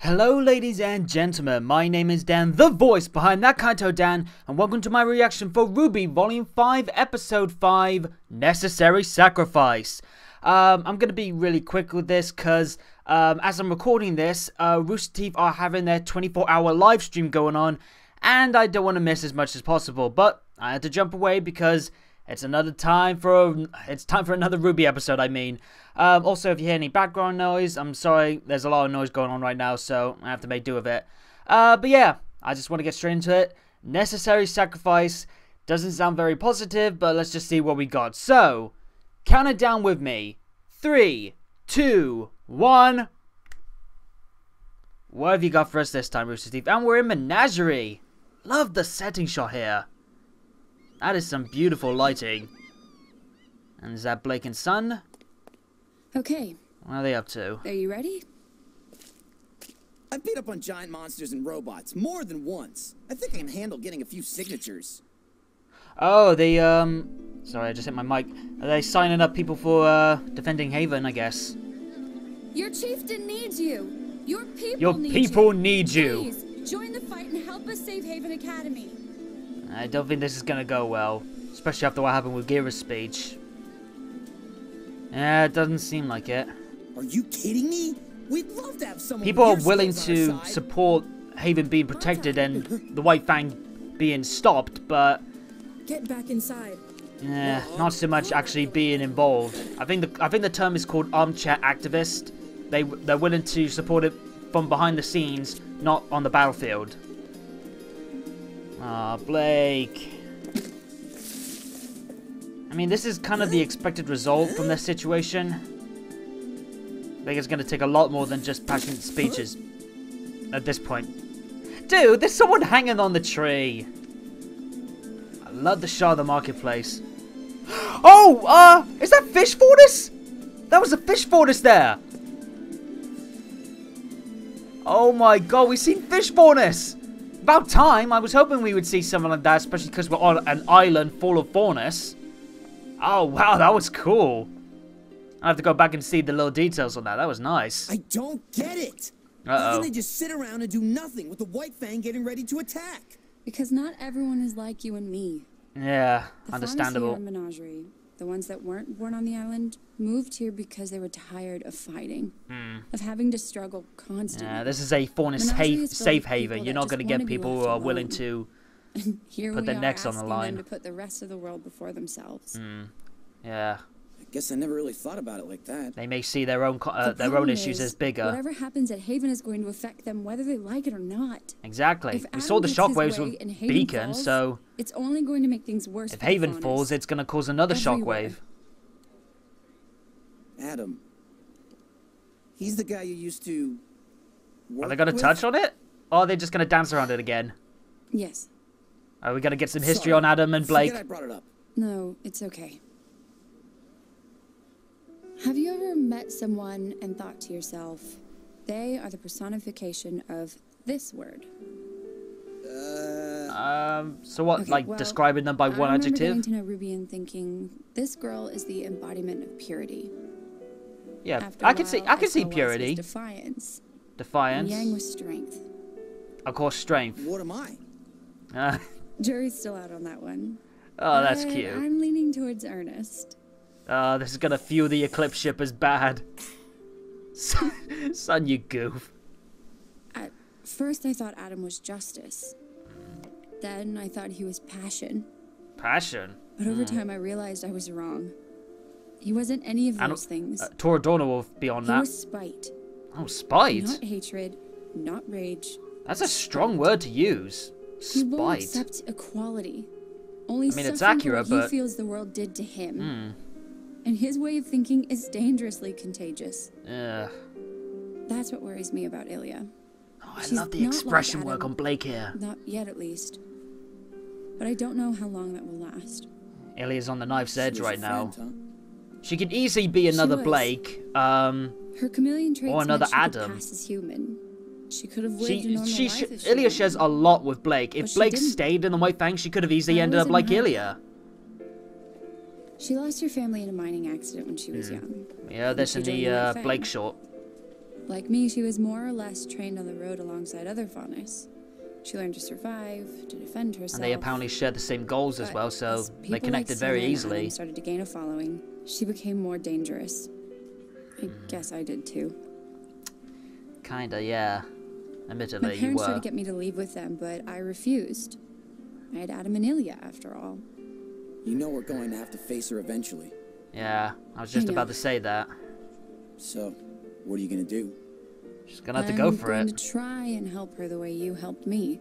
Hello ladies and gentlemen, my name is Dan, the voice behind ThatKaitoDan, and welcome to my reaction for RWBY Volume 5, Episode 5, Necessary Sacrifice. I'm going to be really quick with this because as I'm recording this, Rooster Teeth are having their 24-hour live stream going on, and I don't want to miss as much as possible, but I had to jump away because it's time for another RWBY episode, I mean. Also, if you hear any background noise, I'm sorry, there's a lot of noise going on right now, so I have to make do with it. But yeah, I just want to get straight into it. Necessary Sacrifice doesn't sound very positive, but let's just see what we got. So, count it down with me. 3, 2, 1. What have you got for us this time, Rooster Teeth? And we're in Menagerie. Love the setting shot here. That is some beautiful lighting. And is that Blake and Son? Okay. What are they up to? Are you ready? I've beat up on giant monsters and robots more than once. I think I can handle getting a few signatures. Oh, they, sorry, I just hit my mic. Are they signing up people for, defending Haven, I guess? Your chieftain needs you. Your people need you. Please, join the fight and help us save Haven Academy. I don't think this is gonna go well. Especially after what happened with Gira's speech. Yeah, it doesn't seem like it. Are you kidding me? We'd love to have someone. People are willing to support Haven being protected and the White Fang being stopped, but Get back inside. yeah, not so much actually being involved. I think the term is called armchair activist. They're willing to support it from behind the scenes, not on the battlefield. Ah, Blake. I mean, this is kind of the expected result from this situation. I think it's going to take a lot more than just passionate speeches at this point. Dude, there's someone hanging on the tree. I love the shot of the marketplace. Oh, is that fish Fortis? That was a fish Fortis there. Oh my god, we've seen fish Fortis. About time. I was hoping we would see something like that, especially because we're on an island full of faunus. Oh, wow, that was cool. I have to go back and see the little details on that. That was nice. I don't get it. Why can they just sit around and do nothing with the White Fang getting ready to attack? Because not everyone is like you and me. Yeah, The understandable. faunus here in Menagerie, the ones that weren't born on the island, moved here because they were tired of fighting, of having to struggle constantly. Yeah, this is a faunus safe haven. You're not going to get people who are willing to Here put their necks on the them line. to put the rest of the world before themselves. Yeah, I guess I never really thought about it like that. they may see their own issues as bigger. Whatever happens at Haven is going to affect them whether they like it or not. Exactly. If We saw the Adam gets his shockwaves way with and Haven Beacon, falls, so it's only going to make things worse. if for the Haven faunus. falls, it's going to cause another Everywhere. shockwave. Adam. He's the guy you used to work Are they going to with? touch on it? Or are they just going to dance around it again? Yes. Are we going to get some history Sorry. on Adam and Blake? Forget I brought it up. No, it's okay. Have you ever met someone and thought to yourself, they are the personification of this word? So what, Okay, like well, describing them by one I remember adjective? getting to know Ruby and thinking, this girl is the embodiment of purity. Yeah, After I a can see while, saw Wes purity. was defiance. Defiance. And Yang was strength. Of course, strength. What am I? Jury's still out on that one. Oh, that's But cute. I'm leaning towards Ernest. This is gonna fuel the Eclipse ship as bad. Son, you goof. At first I thought Adam was justice. Then I thought he was passion. Passion. But over time I realized I was wrong. He wasn't any of those things. Toradona will be on He that. was spite. Oh, spite. Not hatred, not rage. That's a strong word to use. He won't Spite. accept equality. Only I mean, it's suffering for accurate, what but he feels the world did to him. And his way of thinking is dangerously contagious. Yeah. That's what worries me about Ilya. Oh, I She's love the not like expression work Adam. on Blake here. Not yet, at least. But I don't know how long that will last. Ilya's on the knife's edge She was right a now. friend, She could easily be another was. Blake. Her chameleon traits Or another meant she could Adam. pass as human. She could have lived a normal life if she Ilya wanted. shares a lot with Blake. If But she Blake didn't. stayed in the White Fang, she could have easily I ended was up in like her- Ilya. She lost her family in a mining accident when she was young. Yeah, this in She joined the White Fang. Blake short. Like me, she was more or less trained on the road alongside other fauners. She learned to survive, to defend herself. And they apparently shared the same goals as well, so they connected very easily. Adam started to gain a following. She became more dangerous. I guess I did too. Kinda, yeah. Admittedly, My you parents were. tried to get me to leave with them, but I refused. I had Adam and Ilya, after all. You know we're going to have to face her eventually. Yeah, I was just I know. about to say that. So, what are you gonna do? She's gonna have to go for I'm it. going to try and help her the way you helped me.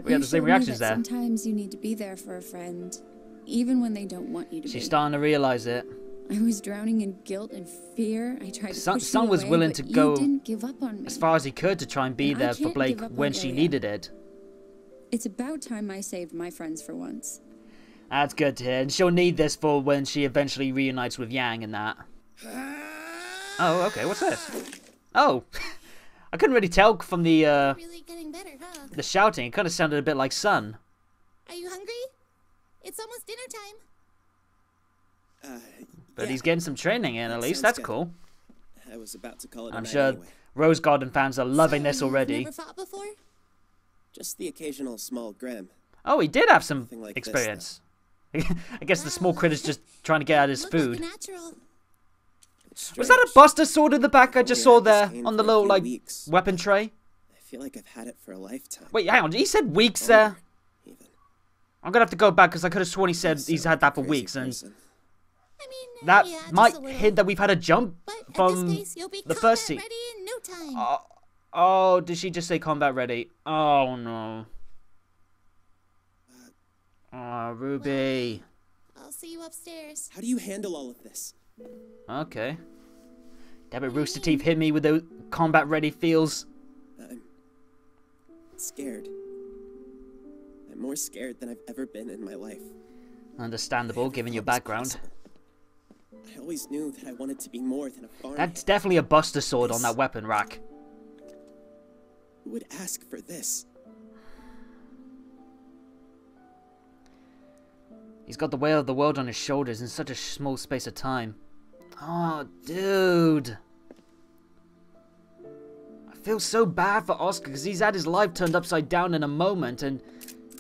We had the same reactions there. Sometimes you need to be there for a friend, even when they don't want you to be. She's starting to realize it. I was drowning in guilt and fear. I tried to push Son you was away, willing but to you go didn't give up on me. as far as he could to try and be And I there for can't Blake give up when on she Ilya. needed it. It's about time I saved my friends for once. That's good to hear. And she'll need this for when she eventually reunites with Yang and that. Oh, okay. What's this? Oh, I couldn't really tell from the Really getting better, huh? the shouting. It kind of sounded a bit like Sun. Are you hungry? It's almost dinner time. But Yeah. he's getting some training in at That least. sounds That's good. cool. I was about to call it a I'm night sure anyway. Rose Garden fans are loving So, this you've already. Never fought before? Just the occasional small gram. Oh, he did have some Nothing like this, experience. I guess the small critter's just trying to get at his Look food. Like a natural. Was that a Buster sword in the back I just saw Only had there this cane on the for a little few like weeks. weapon tray? I feel like I've had it for a lifetime. Wait, hang on. He said weeks there. Longer, even. I'm gonna have to go back because I could have sworn he said he's So had that for crazy weeks, and person. I mean, that yeah, just might a little. hint that we've had a jump But at from this pace, you'll be the first scene. ready in no time. Oh, did she just say combat ready? Oh no. Oh, Ruby. I'll see you upstairs. How do you handle all of this? Okay. Damn it, Rooster Teeth hit me with those combat ready feels. I'm scared. I'm more scared than I've ever been in my life. Understandable, I never given your thought it was background. possible. I always knew that I wanted to be more than a farm That's hand. definitely a Buster sword on that weapon rack. Who would ask for this? He's got the weight of the world on his shoulders in such a small space of time. Oh, dude. I feel so bad for Oscar because he's had his life turned upside down in a moment and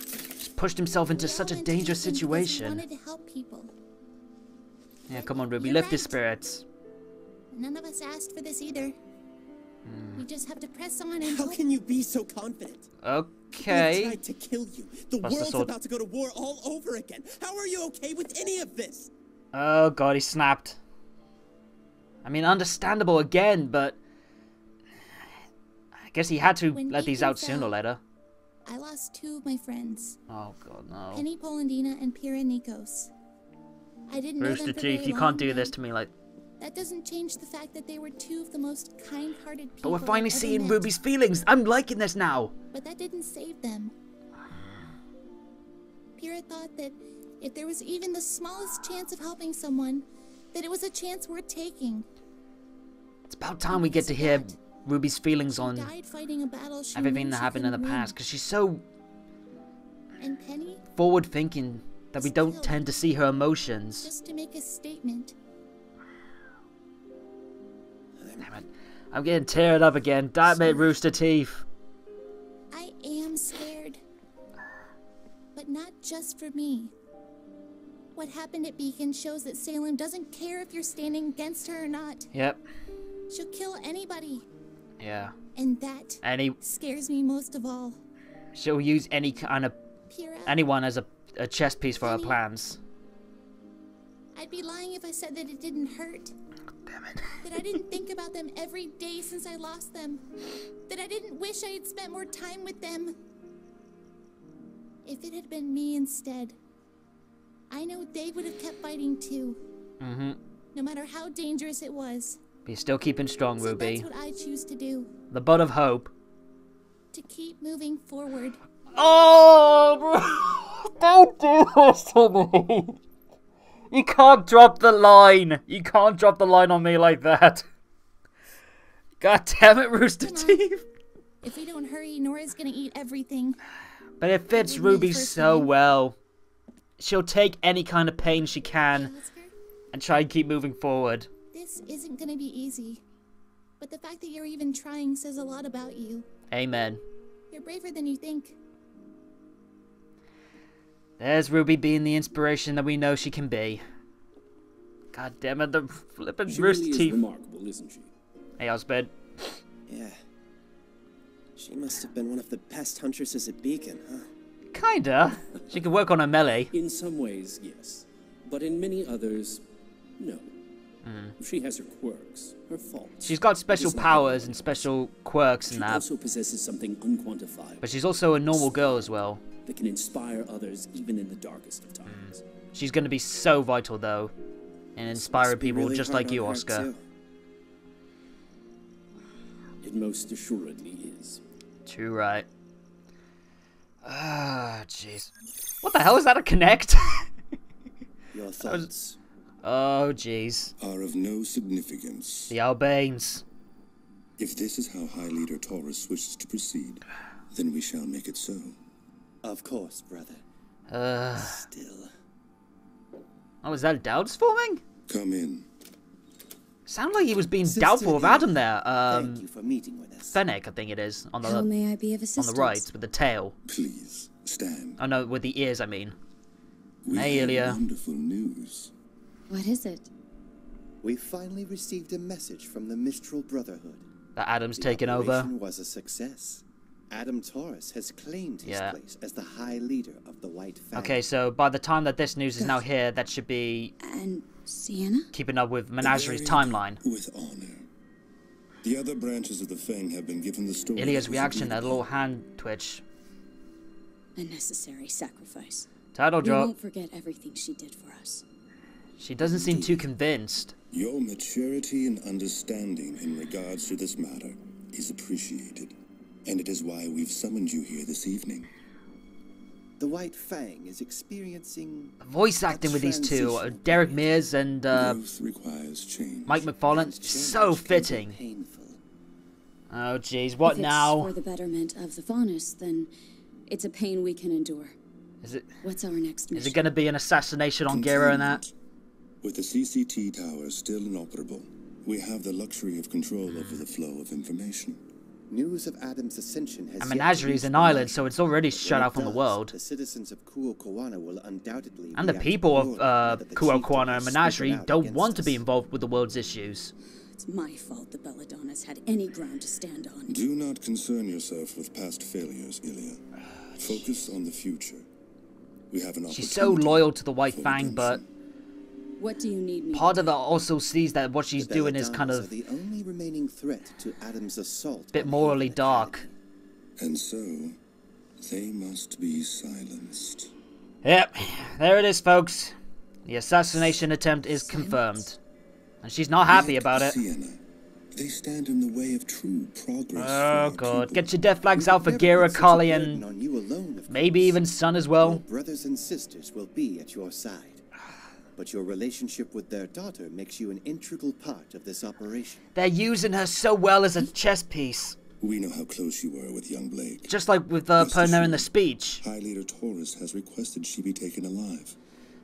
just pushed himself into such a All dangerous into this because he situation. wanted to help people. Yeah, come on, Ruby, You're lift his right. spirits. None of us asked for this either. We just have to press on and How hope. can you be so confident? They Okay. tried to kill you. The Buster world's sword. about to go to war all over again. How are you okay with any of this? Oh god, he snapped. I mean, understandable again, but I guess he had to When let these Ethan out sooner or fell- later. I lost two of my friends, Oh god, no. Penny Polandina and Pira Nikos. I didn't know Rooster them for Teeth, very you can't long, do this and to me like. That doesn't change the fact that they were two of the most kind-hearted But people we're finally I've ever seeing met. Ruby's feelings. I'm liking this now. But that didn't save them. Pira thought that if there was even the smallest chance of helping someone, that it was a chance worth taking. It's about time we get to hear That Ruby's feelings she on died fighting a battle she everything knew that she happened in the couldn't past win. because she's so And Penny, forward thinking that we don't tend to see her emotions. just to make a statement. Damn it. I'm getting teared up again. Damn it, Rooster Teeth. I am scared. But not just for me. What happened at Beacon shows that Salem doesn't care if you're standing against her or not. Yep. She'll kill anybody. Yeah. And that Any scares me most of all. she'll use any kind of Pira, anyone as a chess piece for her plans. I'd be lying if I said that it didn't hurt. Damn it. That I didn't think about them every day since I lost them. That I didn't wish I had spent more time with them. If it had been me instead, I know they would have kept fighting too. Mm-hmm. No matter how dangerous it was. But you're still keeping strong, So Ruby. that's what I choose to do. The bud of hope. To keep moving forward. Oh, bro. Don't do this to me. You can't drop the line. You can't drop the line on me like that. God damn it, Rooster Come on. Teeth. If we don't hurry, Nora's gonna eat everything. But it fits Wouldn't it Ruby first so time? well. She'll take any kind of pain she can Oscar, and try and keep moving forward. this isn't gonna be easy. but the fact that you're even trying says a lot about you. Amen. You're braver than you think. There's RWBY being the inspiration that we know she can be. God damn it, the flippin' Rooster Teeth. She really is remarkable, isn't she? Hey, husband. Yeah. She must have been one of the best huntresses at Beacon, huh? Kinda. She could work on her melee. In some ways, yes. But in many others, no. She has her quirks, her faults. She's got special powers and special quirks and She that. also possesses something unquantifiable. But she's also a normal girl as well. That can inspire others even in the darkest of times. She's going to be so vital, though, in inspiring people Really just hard like on you, her, Oscar. too. It most assuredly is. True, right. Ah, jeez. What the hell is that, a Connect? Your thoughts. Oh, jeez. Are of no significance. The Albanes. If this is how High Leader Taurus wishes to proceed, then we shall make it so. Of course, brother. Still. Oh, is that doubts forming? Come in. Sound like he was being Sister doubtful of Eve, Adam there. Thank you for meeting with us. Fennec, I think it is. On How the may I be of on assistance? the right, with the tail. Please, stand. Oh no, with the ears, I mean. We Hey, have Ilya. wonderful news. What is it? We finally received a message from the Mistral Brotherhood. That Adam's The taken over. operation was a success. Adam Taurus has claimed his place as the High Leader of the White Fang. Okay, so by the time that this news is now here, that should be And Sienna? keeping up with Menagerie's timeline. With honor. The other branches of the Fang have been given the story. Ilya's that was reaction, agreed that little upon. hand twitch. A necessary sacrifice. Title We drop. won't forget everything she did for us. She doesn't seem too convinced. Your maturity and understanding in regards to this matter is appreciated. And it is why we've summoned you here this evening. The White Fang is experiencing Voice acting with these two, transition. Derek Mears and Growth requires change. Mike McFarlane, Change so can be fitting. painful. Oh jeez, what If it's now? for the betterment of the Faunus, then it's a pain we can endure. Is it What's our next mission? is it gonna be an assassination on Gira and that? With the CCT tower still inoperable, we have the luxury of control over the flow of information. News of Adam's ascension has And yet to Menagerie's reach an the island, nation. so it's already But shut when out it from the does, world. The citizens of Kuokawana will undoubtedly And the react people of poorly now that the Kuokawana chieftain and has Menagerie spoken out don't against want to be us. involved with the world's issues. It's my fault the Belladonnas had any ground to stand on. Do not concern yourself with past failures, Ilya. Focus on the future. We have an opportunity. She's so loyal to the White for Fang, but redemption. What do you need me part to of her also sees that what she's The doing is Belladonnas kind are of the only remaining threat to Adam's assault. a bit on morally Haven dark. Academy. And so, they must be silenced. Yep, there it is, folks. The assassination attempt is confirmed. And she's not happy Like about it. Sienna, they stand in the way of true progress. for Oh our god, people. get your death flags out for Never Gira, put such a Kali, burden and on you alone, of maybe course. even Sun as Your well. brothers and sisters will be at your side. But your relationship with their daughter makes you an integral part of this operation. They're using her so well as a chess piece. We know how close you were with young Blake. Just like with Rest putting her in the assured, speech. High Leader Taurus has requested she be taken alive.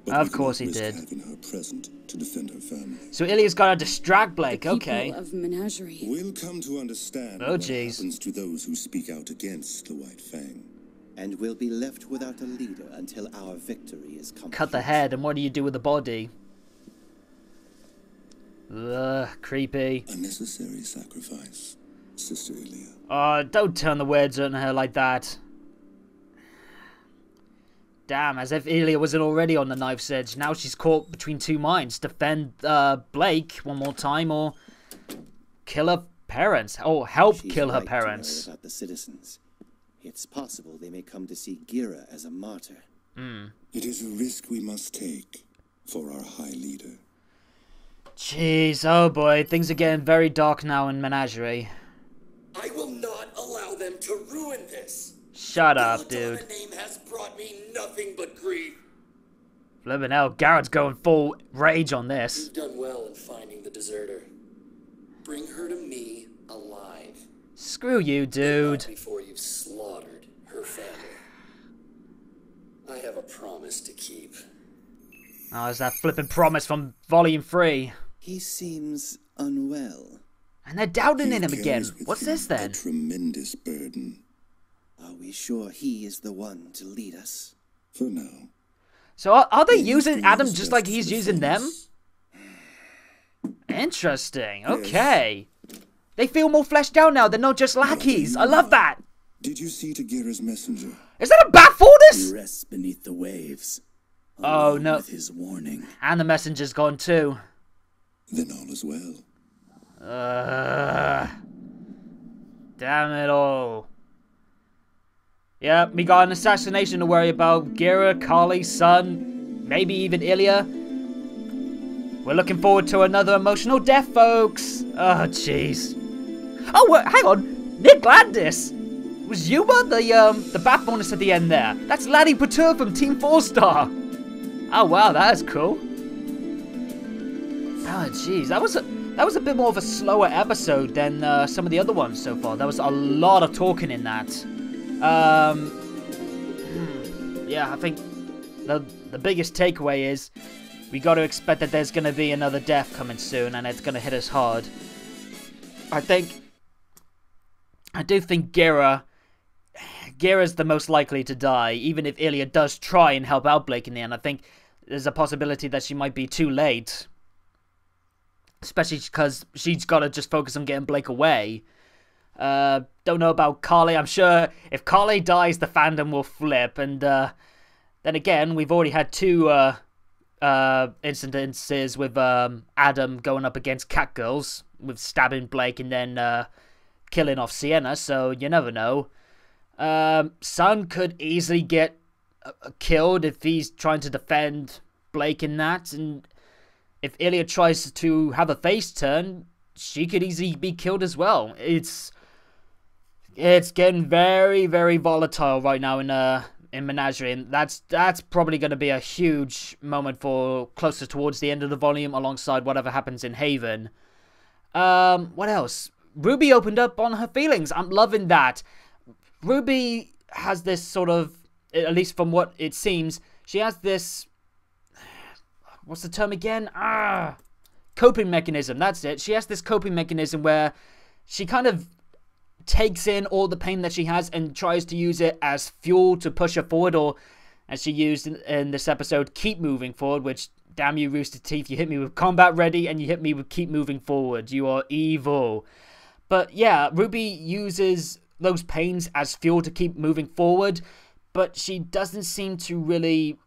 But Of we cannot course he risk did. having her present to defend her family. So Ilya's gotta distract Blake, people okay. of Menagerie. We'll come to understand Oh, what jeez. happens to those who speak out against the White Fang. And we'll be left without a leader until our victory is complete. Cut the head, and what do you do with the body? Ugh, creepy. A necessary sacrifice, Sister Ilya. Oh, don't turn the words on her like that. Damn, as if Ilya wasn't already on the knife's edge. Now she's caught between two minds. Defend Blake one more time, or kill her parents. Or help She's kill her right to worry parents. about the citizens. It's possible they may come to see Gira as a martyr. It is a risk we must take for our High Leader. Jeez, oh boy, things are getting very dark now in Menagerie. I will not allow them to ruin this. Shut up, Belladonna dude. name has brought me nothing but grief. Flippin' hell, Garrett's going full rage on this. You've done well in finding the deserter. Bring her to me alive. Screw you, dude. Not before you've slaughtered her family. I have a promise to keep. Oh, it's that flippin' promise from Volume 3. He seems unwell. And they're doubting He in him again. carries with What's him this then? A tremendous burden. Are we sure he is the one to lead us? For now. So are they He using doing Adam his just best like for he's the using them? Friends. Interesting. Yes. Okay. They feel more fleshed out now. They're not just lackeys. I love that. Did you see Tagira's messenger? Is that a bat for He this? rests beneath the waves. Oh, along no. With his warning. And the messenger's gone too. Then all is well. Damn it all. Yep, we got an assassination to worry about. Gira, Kali, Sun, maybe even Ilya. We're looking forward to another emotional death, folks. Oh, jeez. Oh, wait, hang on. Nick Landis. Was Yuma the bat bonus at the end there? That's Laddie Patur from Team 4-Star. Oh, wow, that is cool. Oh, jeez. That was a bit more of a slower episode than some of the other ones so far. There was a lot of talking in that. Yeah, I think the biggest takeaway is we got to expect that there's going to be another death coming soon, and it's going to hit us hard. I do think Gira's the most likely to die, even if Ilya does try and help out Blake in the end. I think there's a possibility that she might be too late. Especially because she's got to just focus on getting Blake away. Don't know about Kali. I'm sure if Kali dies, the fandom will flip. And then again, we've already had two incidences with Adam going up against Catgirls, with stabbing Blake and then killing off Sienna. So you never know. Sun could easily get killed if he's trying to defend Blake in that. And if Ilya tries to have a face turn, she could easily be killed as well. It's getting very, very volatile right now in Menagerie, and that's probably going to be a huge moment for closer towards the end of the volume, alongside whatever happens in Haven. What else? Ruby opened up on her feelings. I'm loving that. Ruby has this sort of, at least from what it seems, she has this, what's the term again? Coping mechanism, that's it. She has this coping mechanism where she kind of takes in all the pain that she has and tries to use it as fuel to push her forward, or as she used in this episode, keep moving forward, which, damn you, Rooster Teeth, you hit me with combat ready and you hit me with keep moving forward. You are evil. But yeah, Ruby uses those pains as fuel to keep moving forward, but she doesn't seem to really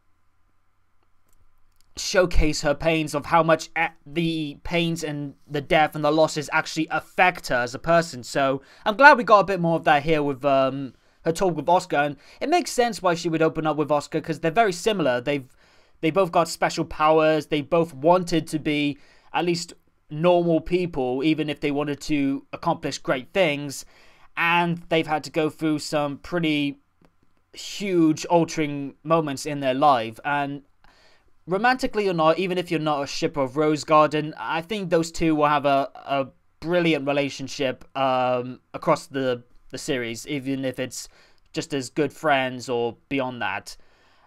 showcase her pains of how much the pains and the death and the losses actually affect her as a person. So I'm glad we got a bit more of that here with her talk with Oscar, and it makes sense why she would open up with Oscar, because they're very similar. They both got special powers. They both wanted to be at least normal people, even if they wanted to accomplish great things, and they've had to go through some pretty huge altering moments in their life. And romantically or not, even if you're not a shipper of Rose Garden, I think those two will have a brilliant relationship across the series, even if it's just as good friends or beyond that.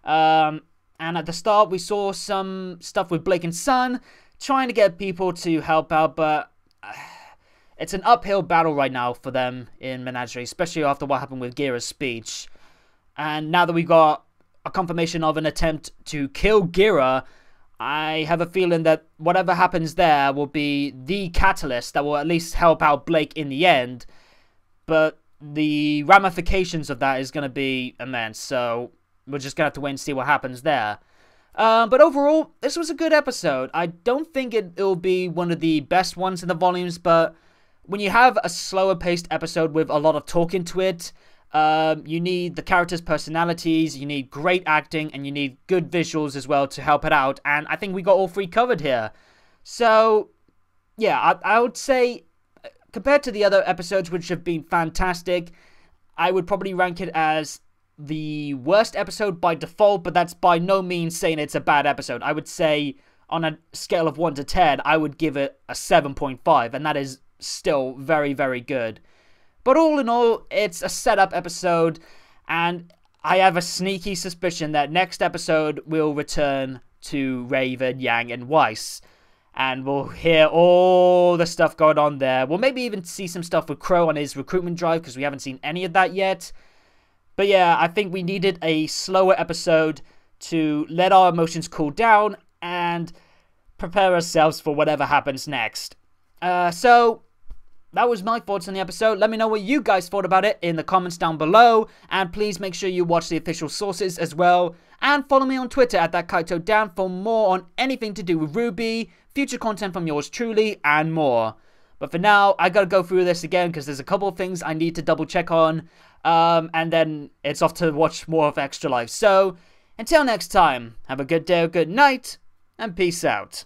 And at the start, we saw some stuff with Blake and Sun, trying to get people to help out, but it's an uphill battle right now for them in Menagerie, especially after what happened with Gira's speech. And now that we've got a confirmation of an attempt to kill Gira, I have a feeling that whatever happens there will be the catalyst that will at least help out Blake in the end. But the ramifications of that is going to be immense, so we're just going to have to wait and see what happens there. But overall, this was a good episode. I don't think it'll be one of the best ones in the volumes, but when you have a slower paced episode with a lot of talking to it, you need the characters' personalities, you need great acting, and you need good visuals as well to help it out, and I think we got all three covered here. So, yeah, I would say, compared to the other episodes, which have been fantastic, I would probably rank it as the worst episode by default, but that's by no means saying it's a bad episode. I would say, on a scale of 1 to 10, I would give it a 7.5, and that is still very, very good. But all in all, it's a setup episode, and I have a sneaky suspicion that next episode will return to Raven, Yang, and Weiss. and we'll hear all the stuff going on there. We'll maybe even see some stuff with Crow on his recruitment drive, because we haven't seen any of that yet. But yeah, I think we needed a slower episode to let our emotions cool down and prepare ourselves for whatever happens next. So that was my thoughts on the episode. Let me know what you guys thought about it in the comments down below. And please make sure you watch the official sources as well. And follow me on Twitter at ThatKaitoDan for more on anything to do with RWBY, future content from yours truly, and more. But for now, I gotta go through this again because there's a couple of things I need to double check on. And then it's off to watch more of Extra Life. So, until next time, have a good day or good night, and peace out.